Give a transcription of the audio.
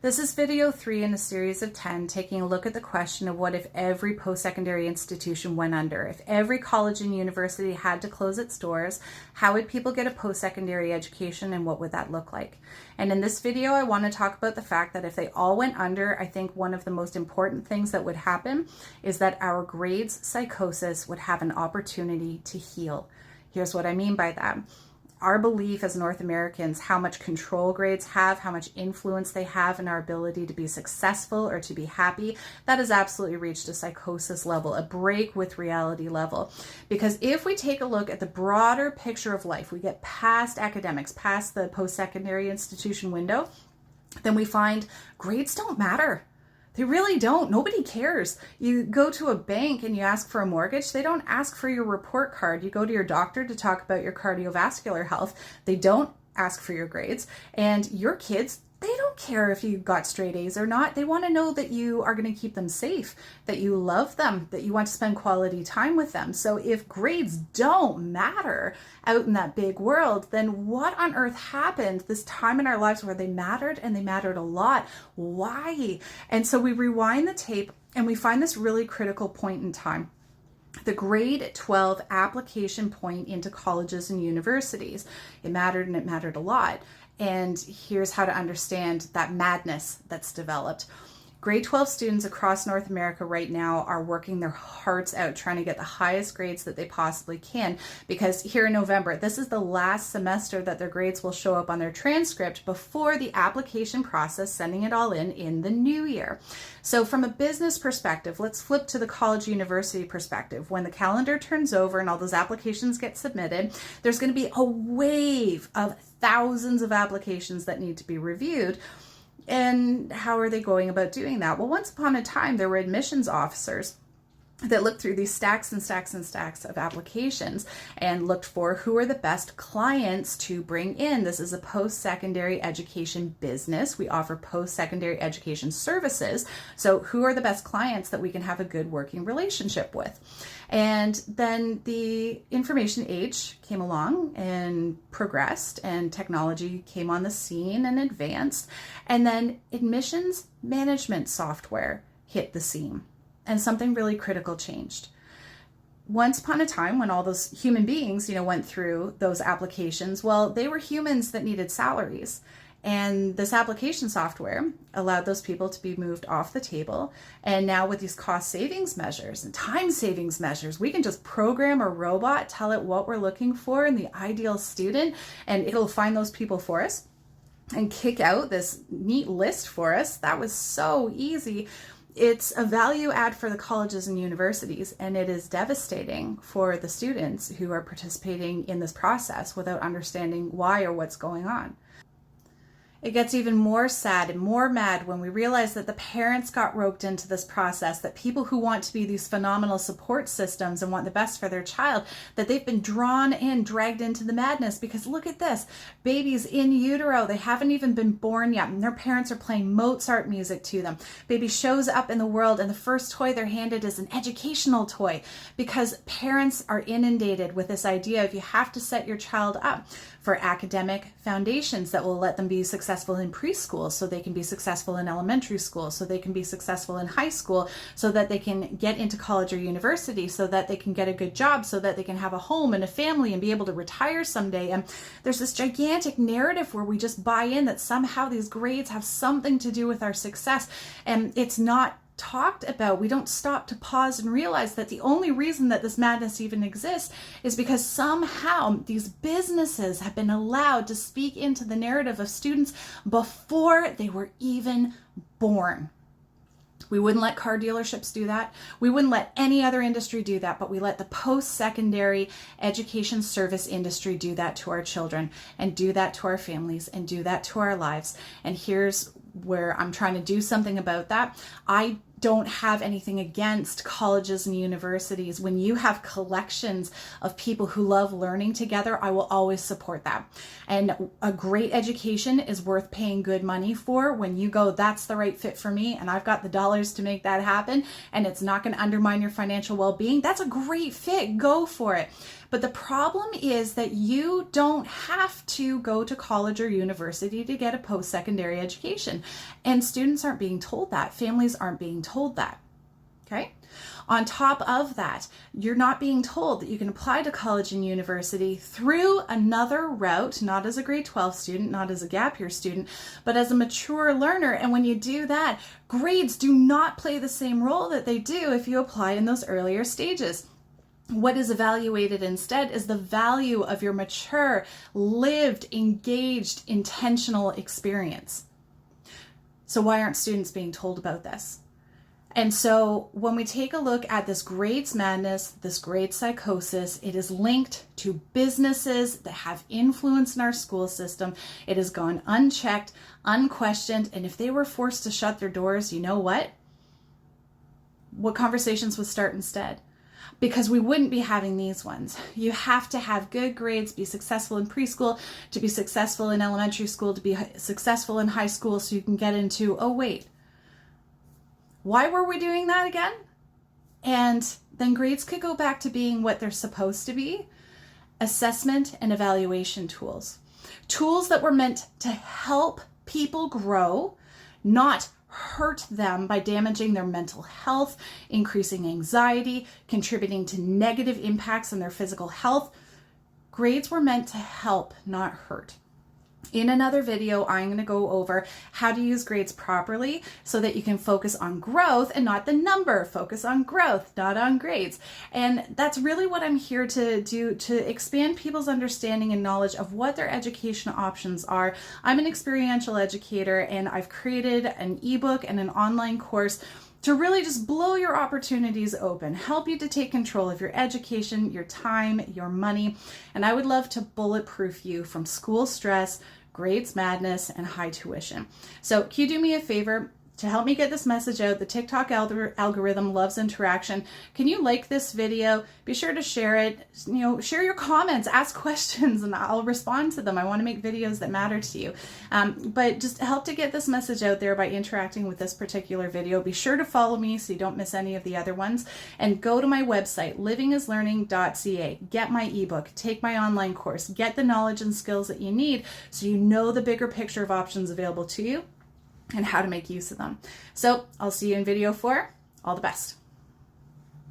This is video 3 in a series of 10, taking a look at the question of what if every post-secondary institution went under? If every college and university had to close its doors, how would people get a post-secondary education and what would that look like? And in this video, I want to talk about the fact that if they all went under, I think one of the most important things that would happen is that our grades psychosis would have an opportunity to heal. Here's what I mean by that. Our belief as North Americans, how much control grades have, how much influence they have in our ability to be successful or to be happy, that has absolutely reached a psychosis level, a break with reality level. Because if we take a look at the broader picture of life, we get past academics, past the post-secondary institution window, then we find grades don't matter. They really don't. Nobody cares. You go to a bank and you ask for a mortgage. They don't ask for your report card. You go to your doctor to talk about your cardiovascular health. They don't ask for your grades. And your kids, they don't care if you got straight A's or not. They want to know that you are going to keep them safe, that you love them, that you want to spend quality time with them. So if grades don't matter out in that big world, then what on earth happened this time in our lives where they mattered and they mattered a lot? Why? And so we rewind the tape and we find this really critical point in time. The grade 12 application point into colleges and universities. It mattered and it mattered a lot. And here's how to understand that madness that's developed. Grade 12 students across North America right now are working their hearts out trying to get the highest grades that they possibly can, because here in November, this is the last semester that their grades will show up on their transcript before the application process, sending it all in the new year. So from a business perspective, let's flip to the college university perspective. When the calendar turns over and all those applications get submitted, there's going to be a wave of thousands of applications that need to be reviewed. And how are they going about doing that? Well, once upon a time, there were admissions officers that looked through these stacks and stacks and stacks of applications and looked for who are the best clients to bring in. This is a post-secondary education business. We offer post-secondary education services. So who are the best clients that we can have a good working relationship with? And then the information age came along and progressed, and technology came on the scene and advanced. And then admissions management software hit the scene. And something really critical changed. Once upon a time, when all those human beings, went through those applications, well, they were humans that needed salaries. And this application software allowed those people to be moved off the table. And now with these cost savings measures and time savings measures, we can just program a robot, tell it what we're looking for in the ideal student, and it'll find those people for us and kick out this neat list for us. That was so easy. It's a value add for the colleges and universities, and it is devastating for the students who are participating in this process without understanding why or what's going on. It gets even more sad and more mad when we realize that the parents got roped into this process, that people who want to be these phenomenal support systems and want the best for their child, that they've been drawn in, dragged into the madness. Because look at this, babies in utero, they haven't even been born yet, and their parents are playing Mozart music to them. Baby shows up in the world, and the first toy they're handed is an educational toy, because parents are inundated with this idea of you have to set your child up for academic foundations that will let them be successful in preschool, so they can be successful in elementary school, so they can be successful in high school, so that they can get into college or university, so that they can get a good job, so that they can have a home and a family and be able to retire someday. And there's this gigantic narrative where we just buy in that somehow these grades have something to do with our success, and it's not talked about. We don't stop to pause and realize that the only reason that this madness even exists is because somehow these businesses have been allowed to speak into the narrative of students before they were even born. We wouldn't let car dealerships do that. We wouldn't let any other industry do that, but we let the post-secondary education service industry do that to our children and do that to our families and do that to our lives. And here's where I'm trying to do something about that. I don't have anything against colleges and universities. When you have collections of people who love learning together, I will always support that. And a great education is worth paying good money for when you go, that's the right fit for me, and I've got the dollars to make that happen, and it's not going to undermine your financial well-being. That's a great fit. Go for it. But the problem is that you don't have to go to college or university to get a post-secondary education. And students aren't being told that. Families aren't being told that. Okay? On top of that, you're not being told that you can apply to college and university through another route, not as a grade 12 student, not as a gap year student, but as a mature learner. And when you do that, grades do not play the same role that they do if you apply in those earlier stages. What is evaluated instead is the value of your mature, lived, engaged, intentional experience. So why aren't students being told about this? And so when we take a look at this grades madness, this grade psychosis, it is linked to businesses that have influence in our school system. It has gone unchecked, unquestioned, and if they were forced to shut their doors, you know what? What conversations would start instead? Because we wouldn't be having these ones. You have to have good grades, be successful in preschool, to be successful in elementary school, to be successful in high school, so you can get into, oh wait, why were we doing that again? And then grades could go back to being what they're supposed to be, assessment and evaluation tools. Tools that were meant to help people grow, not hurt them by damaging their mental health, increasing anxiety, contributing to negative impacts on their physical health. Grades were meant to help, not hurt. In another video, I'm going to go over how to use grades properly so that you can focus on growth and not the number. Focus on growth, not on grades. And that's really what I'm here to do, to expand people's understanding and knowledge of what their education options are. I'm an experiential educator, and I've created an ebook and an online course to really just blow your opportunities open, help you to take control of your education, your time, your money. And I would love to bulletproof you from school stress, grades madness, and high tuition. So can you do me a favor? To help me get this message out, the TikTok algorithm loves interaction. Can you like this video? Be sure to share it. Share your comments, ask questions, and I'll respond to them. I want to make videos that matter to you. But just help to get this message out there by interacting with this particular video. Be sure to follow me so you don't miss any of the other ones. And go to my website, livingislearning.ca. Get my ebook, take my online course, get the knowledge and skills that you need so you know the bigger picture of options available to you and how to make use of them. So I'll see you in video 4. All the best.